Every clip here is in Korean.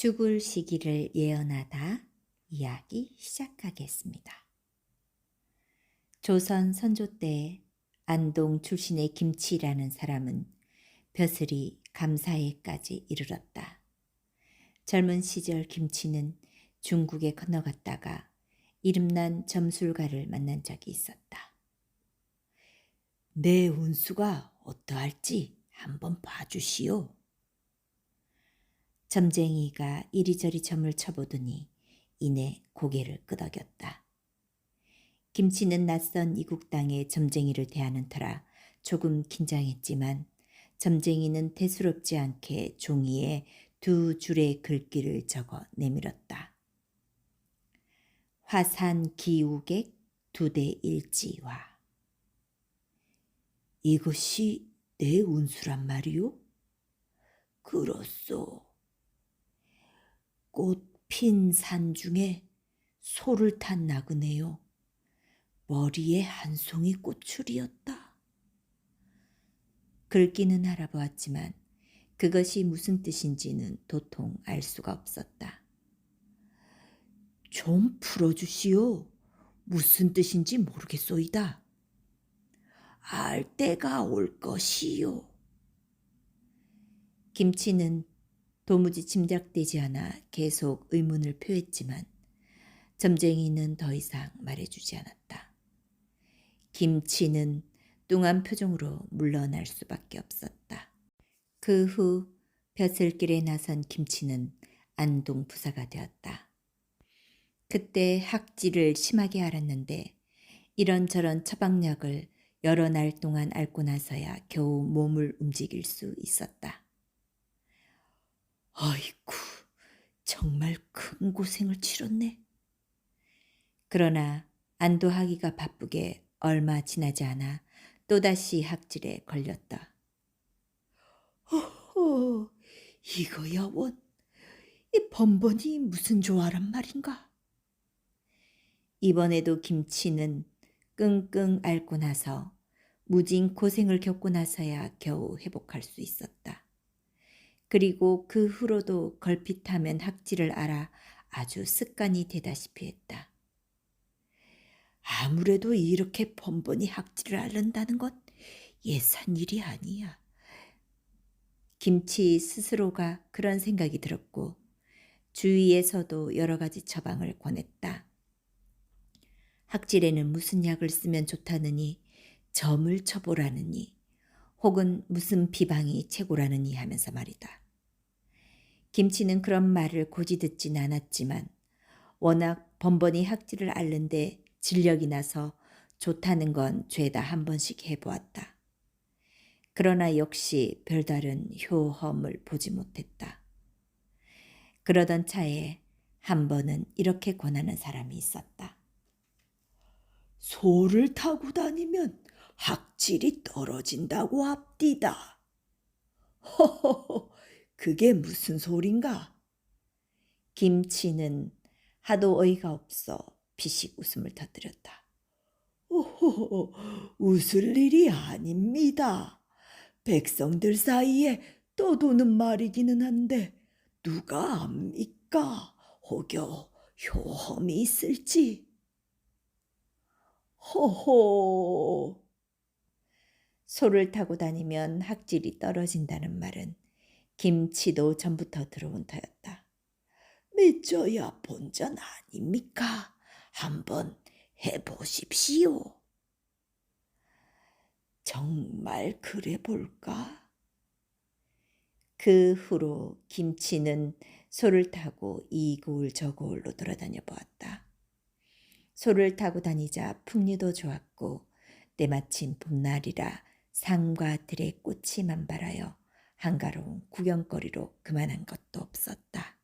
죽을 시기를 예언하다 이야기 시작하겠습니다. 조선 선조 때 안동 출신의 김치라는 사람은 벼슬이 감사에까지 이르렀다. 젊은 시절 김치는 중국에 건너갔다가 이름난 점술가를 만난 적이 있었다. 내 운수가 어떠할지 한번 봐주시오. 점쟁이가 이리저리 점을 쳐보더니 이내 고개를 끄덕였다. 김치는 낯선 이국 땅의 점쟁이를 대하는 터라 조금 긴장했지만 점쟁이는 대수롭지 않게 종이에 두 줄의 글귀를 적어 내밀었다. 화산 기우객 두대 일지화. 이것이 내 운수란 말이오? 그렇소. 꽃 핀 산 중에 소를 탄 나그네요. 머리에 한 송이 꽃줄이었다. 글귀는 알아보았지만 그것이 무슨 뜻인지는 도통 알 수가 없었다. 좀 풀어주시오. 무슨 뜻인지 모르겠소이다. 알 때가 올 것이요. 김치는 도무지 짐작되지 않아 계속 의문을 표했지만 점쟁이는 더 이상 말해주지 않았다. 김치는 뚱한 표정으로 물러날 수밖에 없었다. 그 후 벼슬길에 나선 김치는 안동 부사가 되었다. 그때 학지를 심하게 앓았는데 이런저런 처방약을 여러 날 동안 앓고 나서야 겨우 몸을 움직일 수 있었다. 아이쿠, 정말 큰 고생을 치렀네. 그러나 안도하기가 바쁘게 얼마 지나지 않아 또다시 학질에 걸렸다. 허허, 이거야 원. 이 번번이 무슨 조화란 말인가? 이번에도 김치는 끙끙 앓고 나서 무진 고생을 겪고 나서야 겨우 회복할 수 있었다. 그리고 그 후로도 걸핏하면 학질을 알아 아주 습관이 되다시피 했다. 아무래도 이렇게 번번이 학질을 앓는다는 것 예산 일이 아니야. 김치 스스로가 그런 생각이 들었고 주위에서도 여러 가지 처방을 권했다. 학질에는 무슨 약을 쓰면 좋다느니 점을 쳐보라느니 혹은 무슨 비방이 최고라느니 하면서 말이다. 김치는 그런 말을 고지 듣진 않았지만 워낙 번번이 학질을 앓는데 진력이 나서 좋다는 건 죄다 한 번씩 해보았다. 그러나 역시 별다른 효험을 보지 못했다. 그러던 차에 한 번은 이렇게 권하는 사람이 있었다. 소를 타고 다니면 학질이 떨어진다고 합디다. 허허허, 그게 무슨 소린가? 김치는 하도 어이가 없어 피식 웃음을 터뜨렸다. 오호호, 웃을 일이 아닙니다. 백성들 사이에 떠도는 말이기는 한데 누가 압니까? 혹여 효험이 있을지. 허허. 소를 타고 다니면 학질이 떨어진다는 말은 김치도 전부터 들어온 터였다. 믿져야 본전 아닙니까? 한번 해보십시오. 정말 그래 볼까? 그 후로 김치는 소를 타고 이 고을 저 고을로 돌아다녀 보았다. 소를 타고 다니자 풍류도 좋았고 때마침 봄날이라 산과 들의 꽃이 만발하여 한가로운 구경거리로 그만한 것도 없었다.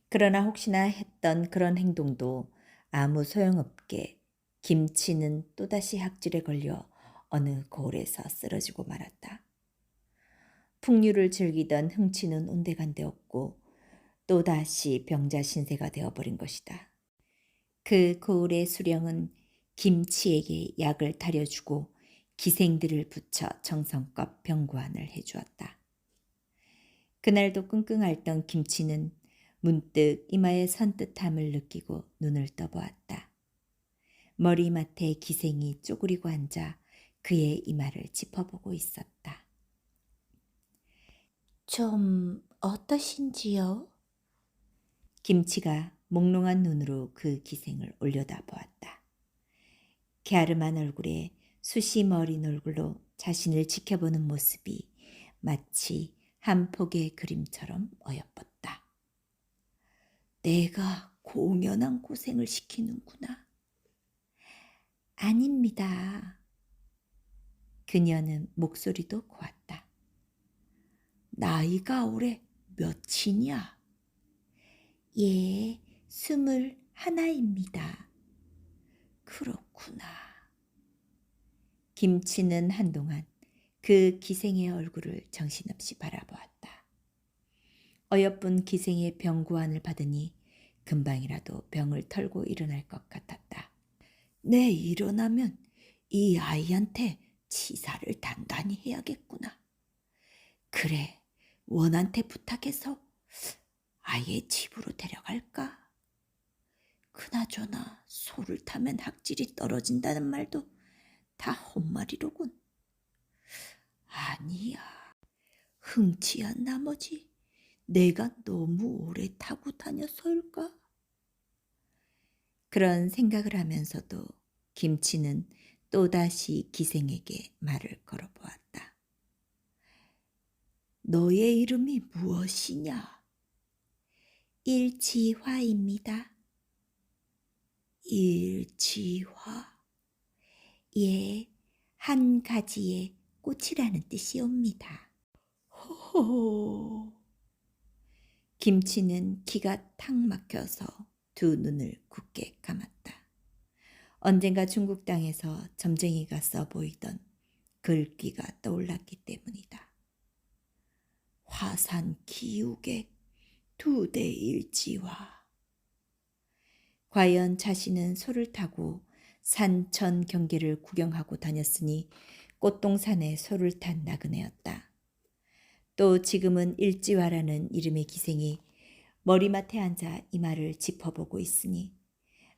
그러나 혹시나 했던 그런 행동도 아무 소용없게 김치는 또다시 학질에 걸려 어느 고을에서 쓰러지고 말았다. 풍류를 즐기던 흥치는 온데간데 없고 또다시 병자 신세가 되어버린 것이다. 그 고을의 수령은 김치에게 약을 타려주고 기생들을 붙여 정성껏 병고안을 해주었다. 그날도 끙끙 앓던 김치는 문득 이마에 선뜻함을 느끼고 눈을 떠보았다. 머리맡에 기생이 쪼그리고 앉아 그의 이마를 짚어보고 있었다. 좀 어떠신지요? 김치가 몽롱한 눈으로 그 기생을 올려다보았다. 갸름한 얼굴에 숱이 머린 얼굴로 자신을 지켜보는 모습이 마치 한 폭의 그림처럼 어여뻤다. 내가 공연한 고생을 시키는구나. 아닙니다. 그녀는 목소리도 고왔다. 나이가 올해 몇이냐? 예, 21입니다. 그렇구나. 김치는 한동안 그 기생의 얼굴을 정신없이 바라보았다. 어여쁜 기생의 병구안을 받으니 금방이라도 병을 털고 일어날 것 같았다. 내 일어나면 이 아이한테 치사를 단단히 해야겠구나. 그래, 원한테 부탁해서 아예 집으로 데려갈까? 그나저나 소를 타면 학질이 떨어진다는 말도 다 헛말이로군. 아니야. 흥치한 나머지 내가 너무 오래 타고 다녀서일까? 그런 생각을 하면서도 김치는 또다시 기생에게 말을 걸어보았다. 너의 이름이 무엇이냐? 일지화입니다. 일지화? 예, 한 가지의 꽃이라는 뜻이옵니다. 호호. 김치는 기가 탁 막혀서 두 눈을 굳게 감았다. 언젠가 중국 땅에서 점쟁이가 써 보이던 글귀가 떠올랐기 때문이다. 화산 기우객 두대 일지화. 과연 자신은 소를 타고 산천 경계를 구경하고 다녔으니 꽃동산에 소를 탄 나그네였다. 또 지금은 일지화라는 이름의 기생이 머리맡에 앉아 이마를 짚어보고 있으니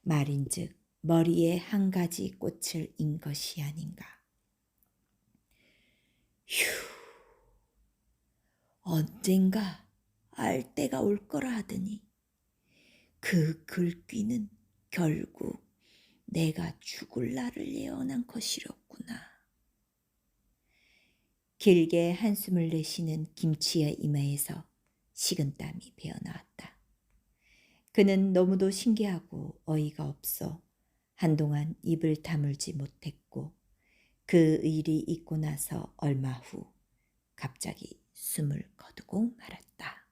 말인즉 머리에 한 가지 꽃을 인 것이 아닌가. 휴, 언젠가 알 때가 올 거라 하더니 그 글귀는 결국 내가 죽을 날을 예언한 것이었구나. 길게 한숨을 내쉬는 김치의 이마에서 식은땀이 배어나왔다. 그는 너무도 신기하고 어이가 없어 한동안 입을 다물지 못했고 그 일이 있고 나서 얼마 후 갑자기 숨을 거두고 말았다.